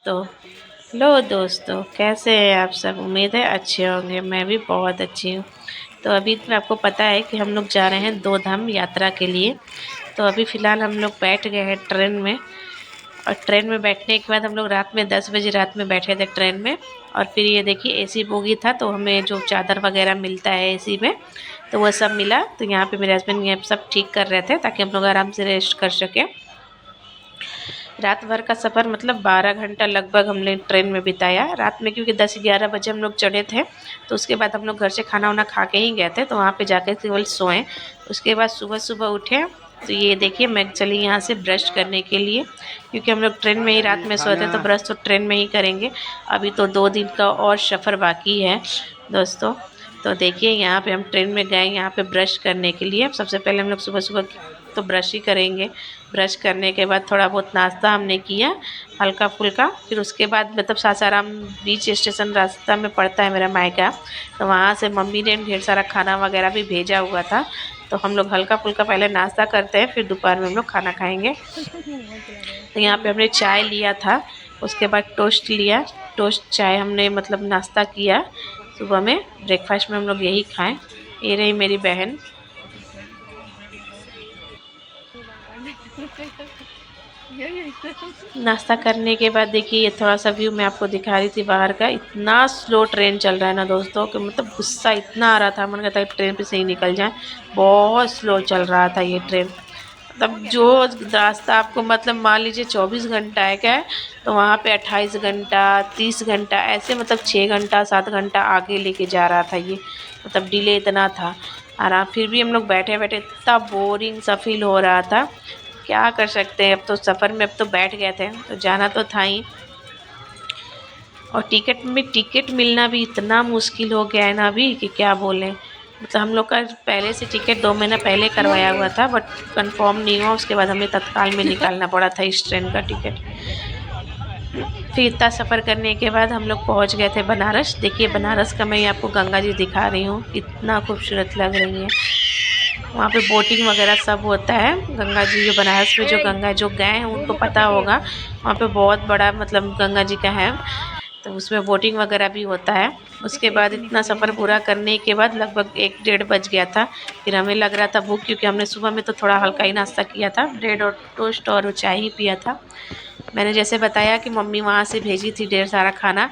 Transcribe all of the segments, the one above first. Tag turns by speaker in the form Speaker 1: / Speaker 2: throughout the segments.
Speaker 1: दोस्तों। लो दोस्तों, कैसे हैं आप सब? उम्मीद है अच्छे होंगे। मैं भी बहुत अच्छी हूँ। तो अभी तो आपको पता है कि हम लोग जा रहे हैं 2 धाम यात्रा के लिए। तो अभी फ़िलहाल हम लोग बैठ गए हैं ट्रेन में। और ट्रेन में बैठने के बाद हम लोग रात में 10 बजे रात में बैठे थे ट्रेन में। और फिर ये देखिए एसी बोगी था, तो हमें जो चादर वगैरह मिलता है एसी में, तो वह सब मिला। तो यहाँ पे मेरे हस्बैंड ये सब ठीक कर रहे थे ताकि हम लोग आराम से रेस्ट कर सकें। रात भर का सफ़र मतलब 12 घंटा लगभग हमने ट्रेन में बिताया रात में, क्योंकि 10-11 बजे हम लोग चढ़े थे। तो उसके बाद हम लोग घर से खाना वाना खा के ही गए थे, तो वहाँ पे जाकर केवल सोएं। उसके बाद सुबह सुबह उठे। तो ये देखिए मैं चली यहाँ से ब्रश करने के लिए, क्योंकि हम लोग ट्रेन में ही रात में सोते, तो ब्रश तो ट्रेन में ही करेंगे। अभी तो 2 दिन का और सफ़र बाकी है दोस्तों। तो देखिए यहाँ पे हम ट्रेन में गए यहाँ पे ब्रश करने के लिए। सबसे पहले हम लोग सुबह सुबह तो ब्रश ही करेंगे। ब्रश करने के बाद थोड़ा बहुत नाश्ता हमने किया हल्का फुल्का। फिर उसके बाद मतलब सासाराम बीच स्टेशन रास्ता में पड़ता है मेरा मायका, तो वहाँ से मम्मी ने ढेर सारा खाना वगैरह भी भेजा हुआ था। तो हम लोग हल्का फुल्का पहले नाश्ता करते हैं, फिर दोपहर में हम लोग खाना खाएंगे। तो यहाँ पे हमने चाय लिया था, उसके बाद टोस्ट लिया। टोस्ट चाय हमने मतलब नाश्ता किया सुबह में। ब्रेकफास्ट में हम लोग यही खाएं। ये रही मेरी बहन। नाश्ता करने के बाद देखिए ये थोड़ा सा व्यू मैं आपको दिखा रही थी बाहर का। इतना स्लो ट्रेन चल रहा है ना दोस्तों कि मतलब गुस्सा इतना आ रहा था, मन कहता है ट्रेन पे से ही निकल जाए। बहुत स्लो चल रहा था ये ट्रेन। मतलब जो रास्ता आपको मतलब मान लीजिए 24 घंटा है क्या है, तो वहाँ पे 28 घंटा 30 घंटा ऐसे मतलब 6 घंटा 7 घंटा आगे लेके जा रहा था ये। मतलब डिले इतना था। और फिर भी हम लोग बैठे बैठे इतना बोरिंग सा फील हो रहा था। क्या कर सकते हैं, अब तो सफ़र में अब तो बैठ गए थे तो जाना तो था ही। और टिकट मिलना भी इतना मुश्किल हो गया है ना अभी कि क्या बोलें। मतलब हम लोग का पहले से टिकट 2 महीना पहले करवाया हुआ था, बट कंफर्म नहीं हुआ। उसके बाद हमें तत्काल में निकालना पड़ा था इस ट्रेन का टिकट। फिर इतना सफ़र करने के बाद हम लोग पहुंच गए थे बनारस। देखिए बनारस का मैं आपको गंगा जी दिखा रही हूँ, इतना खूबसूरत लग रही है। वहाँ पे बोटिंग वगैरह सब होता है। गंगा जी जो बनारस में जो गंगा जो गए हैं उनको पता होगा, वहाँ पे बहुत बड़ा मतलब गंगा जी का है, तो उसमें बोटिंग वगैरह भी होता है। उसके बाद इतना सफ़र पूरा करने के बाद लगभग 1-1:30 बज गया था। फिर हमें लग रहा था भूख, क्योंकि हमने सुबह में तो थोड़ा हल्का ही नाश्ता किया था, ब्रेड और टोस्ट और चाय ही पिया था। मैंने जैसे बताया कि मम्मी वहाँ से भेजी थी ढेर सारा खाना।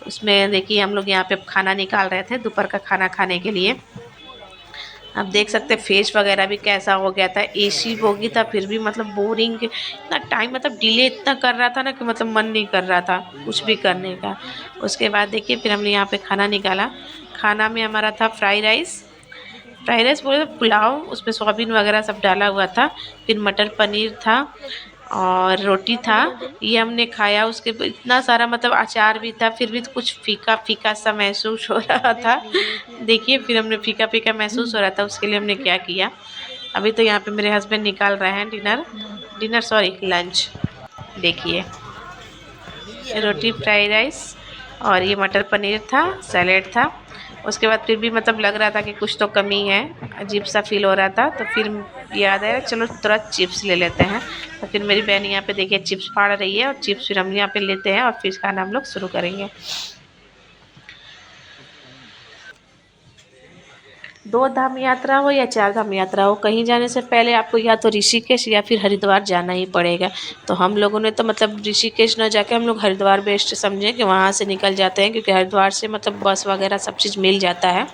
Speaker 1: उसमें देखिए हम लोग यहाँ पे खाना निकाल रहे थे दोपहर का खाना खाने के लिए। आप देख सकते हैं फेस वगैरह भी कैसा हो गया था। एसी बोगी था फिर भी मतलब बोरिंग इतना टाइम मतलब डिले इतना कर रहा था ना कि मतलब मन नहीं कर रहा था कुछ भी करने का। उसके बाद देखिए फिर हमने यहाँ पे खाना निकाला। खाना में हमारा था फ्राइड राइस बोले तो पुलाव, उसमें सोयाबीन वगैरह सब डाला हुआ था। फिर मटर पनीर था और रोटी था, ये हमने खाया। उसके इतना सारा मतलब अचार भी था, फिर भी कुछ फीका फीका सा महसूस हो रहा था। देखिए फिर हमने फीका फीका महसूस हो रहा था, उसके लिए हमने क्या किया। अभी तो यहाँ पे मेरे हस्बैंड निकाल रहे हैं डिनर सॉरी लंच। देखिए रोटी फ्राइड राइस और ये मटर पनीर था, सैलेड था। उसके बाद फिर भी मतलब लग रहा था कि कुछ तो कमी है, अजीब सा फील हो रहा था। तो फिर याद आया चलो थोड़ा चिप्स ले लेते हैं। तो फिर मेरी बहन यहाँ पे देखिए चिप्स फाड़ रही है, और चिप्स फिर हम यहाँ पे लेते हैं और फिर खाना हम लोग शुरू करेंगे। 2 धाम यात्रा हो या 4 धाम यात्रा हो, कहीं जाने से पहले आपको या तो ऋषिकेश या फिर हरिद्वार जाना ही पड़ेगा। तो हम लोगों ने तो मतलब ऋषिकेश न जाके हम लोग हरिद्वार बेस्ट समझे कि वहाँ से निकल जाते हैं, क्योंकि हरिद्वार से मतलब बस वगैरह सब चीज़ मिल जाता है।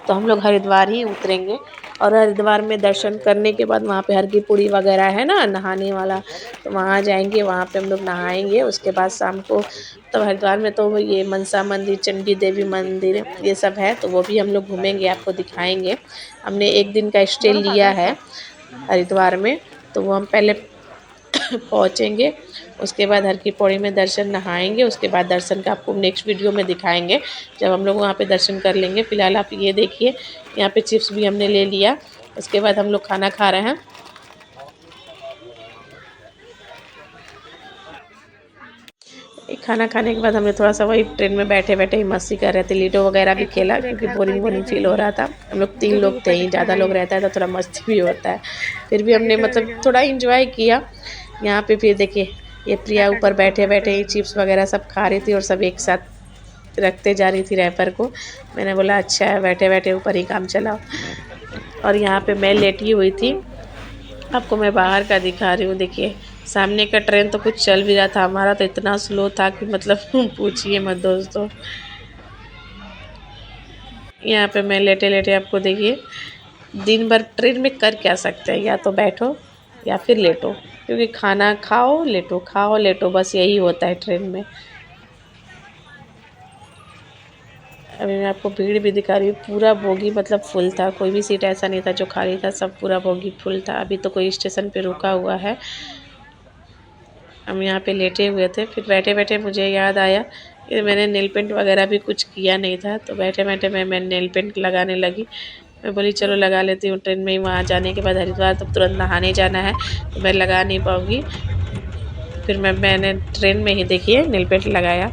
Speaker 1: तो हम लोग हरिद्वार ही उतरेंगे। और हरिद्वार में दर्शन करने के बाद वहाँ पे हर की पूड़ी वगैरह है ना नहाने वाला, तो वहाँ जाएंगे, वहाँ पे हम लोग नहाएंगे। उसके बाद शाम को तो हरिद्वार में तो ये मनसा मंदिर, चंडी देवी मंदिर ये सब है, तो वो भी हम लोग घूमेंगे, आपको दिखाएंगे। हमने 1 दिन का स्टे लिया है हरिद्वार में, तो वो हम पहले पहुँचेंगे। उसके बाद हर की पौड़ी में दर्शन नहाएंगे। उसके बाद दर्शन का आपको नेक्स्ट वीडियो में दिखाएंगे जब हम लोग वहाँ पे दर्शन कर लेंगे। फ़िलहाल आप ये देखिए यहाँ पे चिप्स भी हमने ले लिया। उसके बाद हम लोग खाना खा रहे हैं। खाना खाने के बाद हमने थोड़ा सा वही ट्रेन में बैठे बैठे ही मस्ती कर रहे थे, लूडो वगैरह भी खेला, क्योंकि बोरिंग बोरिंग फील हो रहा था। हम लोग 3 लोग थे ही, ज़्यादा लोग रहता है तो थोड़ा मस्ती भी होता है। फिर भी हमने मतलब थोड़ा इंजॉय किया। यहाँ पे फिर देखिए ये प्रिया ऊपर बैठे बैठे ही चिप्स वगैरह सब खा रही थी और सब एक साथ रखते जा रही थी रैपर को। मैंने बोला अच्छा है, बैठे बैठे ऊपर ही काम चलाओ। और यहाँ पे मैं लेटी हुई थी, आपको मैं बाहर का दिखा रही हूँ। देखिए सामने का ट्रेन तो कुछ चल भी रहा था, हमारा तो इतना स्लो था कि मतलब पूछिए मत दोस्तों। यहाँ पे मैं लेटे लेटे आपको देखिए, दिन भर ट्रेन में कर क्या सकते हैं, या तो बैठो या फिर लेटो, क्योंकि खाना खाओ लेटो, बस यही होता है ट्रेन में। अभी मैं आपको भीड़ भी दिखा रही हूँ, पूरा बोगी मतलब फुल था, कोई भी सीट ऐसा नहीं था जो खाली था, सब पूरा बोगी फुल था। अभी तो कोई स्टेशन पे रुका हुआ है। हम यहाँ पे लेटे हुए थे, फिर बैठे बैठे मुझे याद आया कि मैंने नेल पेंट वगैरह भी कुछ किया नहीं था, तो बैठे बैठे मैं नेल पेंट लगाने लगी। मैं बोली चलो लगा लेती हूँ, ट्रेन में ही वहाँ जाने के बाद हरिद्वार तो तुरंत नहाने जाना है, तो मैं लगा नहीं पाऊँगी। फिर मैंने ट्रेन में ही देखिए नेल पेंट लगाया।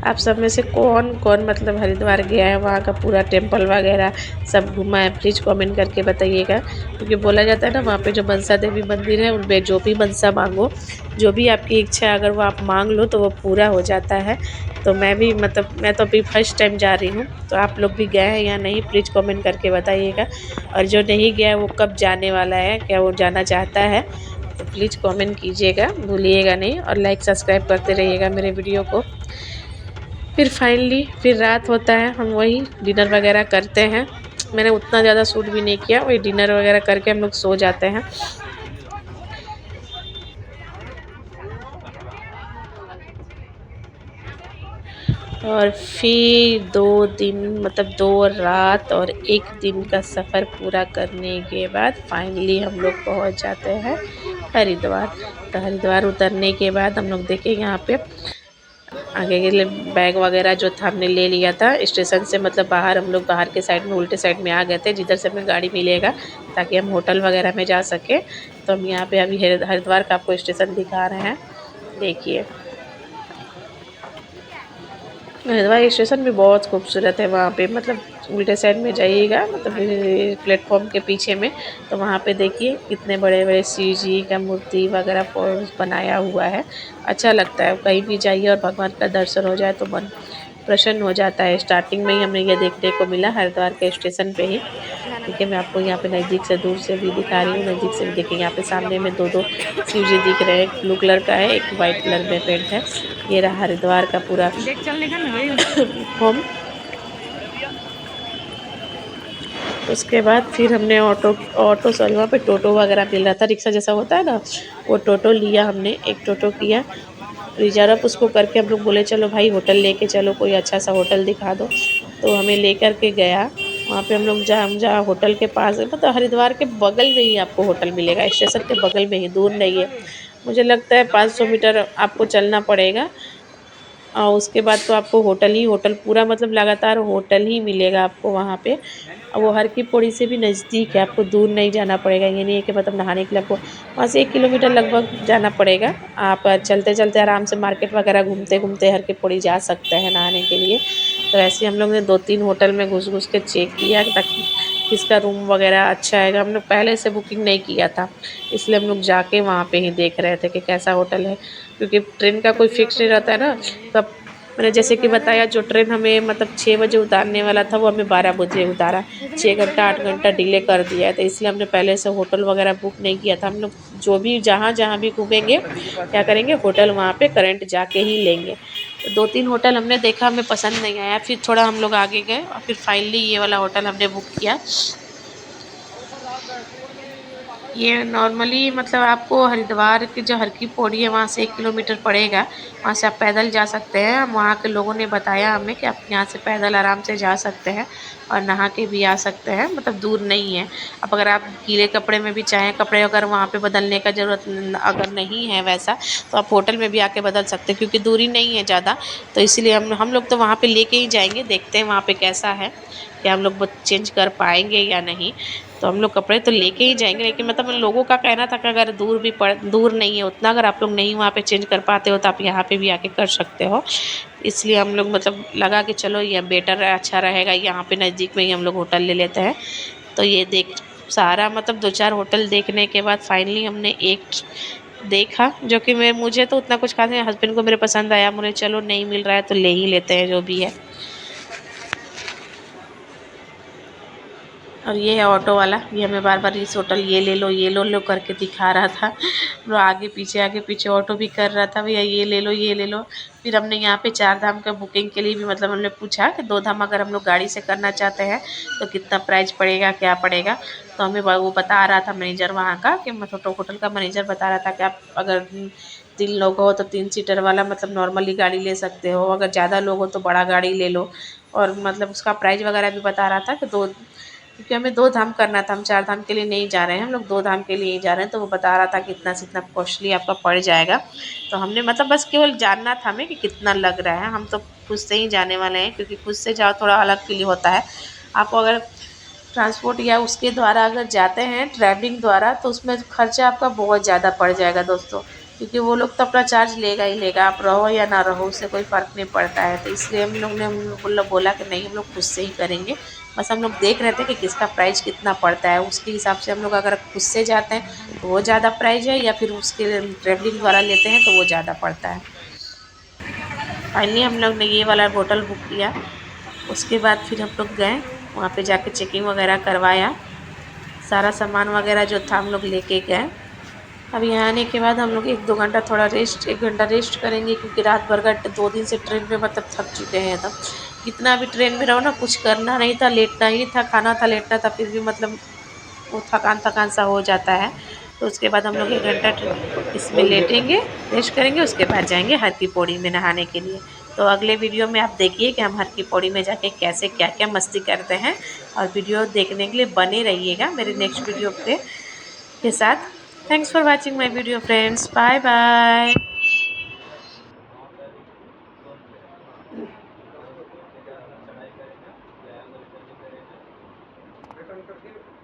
Speaker 1: आप सब में से कौन कौन मतलब हरिद्वार गया है, वहाँ का पूरा टेम्पल वगैरह सब घूमा है, प्लीज़ कमेंट करके बताइएगा। क्योंकि बोला जाता है ना, वहाँ पे जो मनसा देवी मंदिर है उनमें जो भी मनसा मांगो, जो भी आपकी इच्छा है अगर वो आप मांग लो तो वो पूरा हो जाता है। तो मैं भी मतलब मैं तो अभी फर्स्ट टाइम जा रही हूँ, तो आप लोग भी गए हैं या नहीं प्लीज़ कमेंट करके बताइएगा। और जो नहीं गया है वो कब जाने वाला है, क्या वो जाना चाहता है, तो प्लीज़ कमेंट कीजिएगा, भूलिएगा नहीं। और लाइक सब्सक्राइब करते रहिएगा मेरे वीडियो को। फिर फाइनली फिर रात होता है, हम वही डिनर वगैरह करते हैं। मैंने उतना ज़्यादा शूट भी नहीं किया, वही डिनर वगैरह करके हम लोग सो जाते हैं। और फिर 2 दिन मतलब 2 रात और 1 दिन का सफ़र पूरा करने के बाद फाइनली हम लोग पहुंच जाते हैं हरिद्वार। तो हरिद्वार उतरने के बाद हम लोग देखें यहाँ पे आगे के लिए बैग वगैरह जो था हमने ले लिया था स्टेशन से, मतलब बाहर हम लोग बाहर के साइड में उल्टे साइड में आ गए थे, जिधर से हमें गाड़ी मिलेगा ताकि हम होटल वगैरह में जा सके। तो हम यहाँ पे अभी हरिद्वार का आपको स्टेशन दिखा रहे हैं, देखिए। हरिद्वार स्टेशन भी बहुत खूबसूरत है, वहाँ पे मतलब उल्टे साइड में जाइएगा, मतलब प्लेटफॉर्म के पीछे में, तो वहाँ पे देखिए कितने बड़े बड़े शिव जी का मूर्ति वगैरह बनाया हुआ है। अच्छा लगता है, कहीं भी जाइए और भगवान का दर्शन हो जाए तो मन प्रसन्न हो जाता है। स्टार्टिंग में ही हमें ये देखने को मिला हरिद्वार के स्टेशन पे ही। देखिए मैं आपको यहाँ पे नज़दीक से दूर से भी दिखा रही हूँ, नज़दीक से भी देखिए यहाँ पे सामने में दो शिव जी दिख रहे हैं, एक ब्लू कलर का है, एक वाइट कलर में पेंट है। ये रहा हरिद्वार का पूरा होम। उसके बाद फिर हमने ऑटो सॉरी वहाँ पे टोटो वगैरह मिल रहा था, रिक्शा जैसा होता है ना, वो टोटो लिया हमने, एक टोटो किया रिजर्व। उसको करके हम लोग बोले चलो भाई होटल लेके चलो, कोई अच्छा सा होटल दिखा दो। तो हमें लेकर के गया वहाँ पे। हम लोग जहाँ होटल के पास मतलब हरिद्वार के बगल में ही आपको होटल मिलेगा, स्टेशन के बगल में ही, दूर नहीं है। मुझे लगता है 500 मीटर आपको चलना पड़ेगा। और उसके बाद तो आपको होटल ही होटल, पूरा मतलब लगातार होटल ही मिलेगा आपको वहाँ पे। और वो हर की पौड़ी से भी नज़दीक है, आपको दूर नहीं जाना पड़ेगा। ये नहीं है कि मतलब नहाने के लिए आपको वहाँ से 1 किलोमीटर लगभग जाना पड़ेगा। आप चलते चलते आराम से मार्केट वगैरह घूमते घूमते हर की पौड़ी जा सकते हैं नहाने के लिए। तो ऐसे हम लोग ने 2-3 होटल में घुस घुस के चेक किया ताकि किसका रूम वगैरह अच्छा आएगा। हम लोग पहले से बुकिंग नहीं किया था, इसलिए हम लोग जाके वहाँ पे ही देख रहे थे कि कैसा होटल है, क्योंकि ट्रेन का कोई फिक्स नहीं रहता है ना। कब मैंने जैसे कि बताया, जो ट्रेन हमें मतलब 6 बजे उतारने वाला था वो हमें 12 बजे उतारा, 6 घंटा 8 घंटा डिले कर दिया है। तो इसलिए हमने पहले से होटल वगैरह बुक नहीं किया था। हम लोग जो भी जहाँ जहाँ भी घूमेंगे क्या करेंगे, होटल वहाँ पे करंट जाके ही लेंगे। तो 2-3 होटल हमने देखा, हमें पसंद नहीं आया, फिर थोड़ा हम लोग आगे गए और फिर फाइनली ये वाला होटल हमने बुक किया। ये नॉर्मली मतलब आपको हरिद्वार की जो हर की पौड़ी है वहाँ से 1 किलोमीटर पड़ेगा, वहाँ से आप पैदल जा सकते हैं। वहाँ के लोगों ने बताया हमें कि आप यहाँ से पैदल आराम से जा सकते हैं और नहा के भी आ सकते हैं, मतलब दूर नहीं है। अब अगर आप गीले कपड़े में भी चाहें, कपड़े अगर वहाँ पे बदलने का ज़रूरत अगर नहीं है वैसा, तो आप होटल में भी आके बदल सकते हैं, क्योंकि दूरी नहीं है ज़्यादा। तो इसलिए हम लोग तो वहाँ पे लेके ही जाएंगे, देखते हैं वहाँ पे कैसा है, क्या हम लोग चेंज कर पाएंगे या नहीं। तो हम लोग कपड़े तो लेके ही जाएंगे, लेकिन मतलब लोगों का कहना था कि अगर दूर नहीं है उतना, अगर आप लोग नहीं वहाँ पे चेंज कर पाते हो तो आप यहाँ पे भी आके कर सकते हो। इसलिए हम लोग मतलब लगा कि चलो ये बेटर अच्छा रहेगा, यहाँ पे नज़दीक में ही हम लोग होटल ले लेते हैं। तो ये सारा मतलब 2-4 होटल देखने के बाद फाइनली हमने एक देखा, जो कि मैं मुझे तो उतना कुछ खास नहीं, हस्बैंड को मेरे पसंद आया, मुझे चलो नहीं मिल रहा है तो ले ही लेते हैं जो भी है। और ये है ऑटो वाला, ये हमें बार बार इस होटल ये लो करके दिखा रहा था। वो आगे पीछे ऑटो भी कर रहा था, भैया ये ले लो ये ले लो। फिर हमने यहाँ पे 4 धाम का बुकिंग के लिए भी मतलब हमने पूछा कि 2 धाम अगर हम लोग गाड़ी से करना चाहते हैं तो कितना प्राइस पड़ेगा, क्या पड़ेगा। तो हमें वो बता रहा था मैनेजर वहाँ का, कि मतलब होटल का मैनेजर बता रहा था कि आप अगर 3 लोग हो तो 3 सीटर वाला मतलब नॉर्मली गाड़ी ले सकते हो, अगर ज़्यादा लोग हो तो बड़ा गाड़ी ले लो। और मतलब उसका प्राइस वगैरह भी बता रहा था कि दो, क्योंकि हमें 2 धाम करना था, हम 4 धाम के लिए नहीं जा रहे हैं, हम लोग 2 धाम के लिए ही जा रहे हैं। तो वो बता रहा था कि इतना से इतना कॉस्टली आपका पड़ जाएगा। तो हमने मतलब बस केवल जानना था हमें कि कितना लग रहा है, हम तो खुद से ही जाने वाले हैं, क्योंकि खुद से जाओ थोड़ा अलग फील होता है। आप अगर ट्रांसपोर्ट या उसके द्वारा अगर जाते हैं ट्रैवलिंग द्वारा, तो उसमें खर्चा आपका बहुत ज़्यादा पड़ जाएगा दोस्तों, क्योंकि वो लोग तो अपना चार्ज लेगा ही लेगा, आप रहो या ना रहो उससे कोई फ़र्क नहीं पड़ता है। तो इसलिए हम लोग बोला कि नहीं, हम लोग खुद से ही करेंगे। बस हम लोग देख रहे थे कि किसका प्राइस कितना पड़ता है, उसके हिसाब से हम लोग अगर खुद से जाते हैं तो वो ज़्यादा प्राइस है, या फिर उसके ट्रैवलिंग द्वारा लेते हैं तो वो ज़्यादा पड़ता है। फाइनली हम लोग ने ये वाला होटल बुक किया। उसके बाद फिर हम लोग गए, वहाँ पे जाके चेकिंग वगैरह करवाया, सारा सामान वगैरह जो था हम लोग लेके गए। अब यहाँ आने के बाद हम लोग 1-2 घंटा थोड़ा रेस्ट, 1 घंटा रेस्ट करेंगे, क्योंकि रात भर का 2 दिन से ट्रेन में मतलब थक चुके हैं एकदम। कितना भी ट्रेन में रहो ना, कुछ करना नहीं था, लेटना ही था, खाना था लेटना था, फिर भी मतलब वो थकान थकान सा हो जाता है। तो उसके बाद हम लोग 1 घंटा इसमें लेटेंगे, रेस्ट करेंगे, उसके बाद जाएंगे हर की पौड़ी में नहाने के लिए। तो अगले वीडियो में आप देखिए कि हम हर की पौड़ी में जाके कैसे क्या क्या मस्ती करते हैं। और वीडियो देखने के लिए बने रहिएगा मेरे नेक्स्ट वीडियो के साथ। Thanks for watching my video friends, bye bye.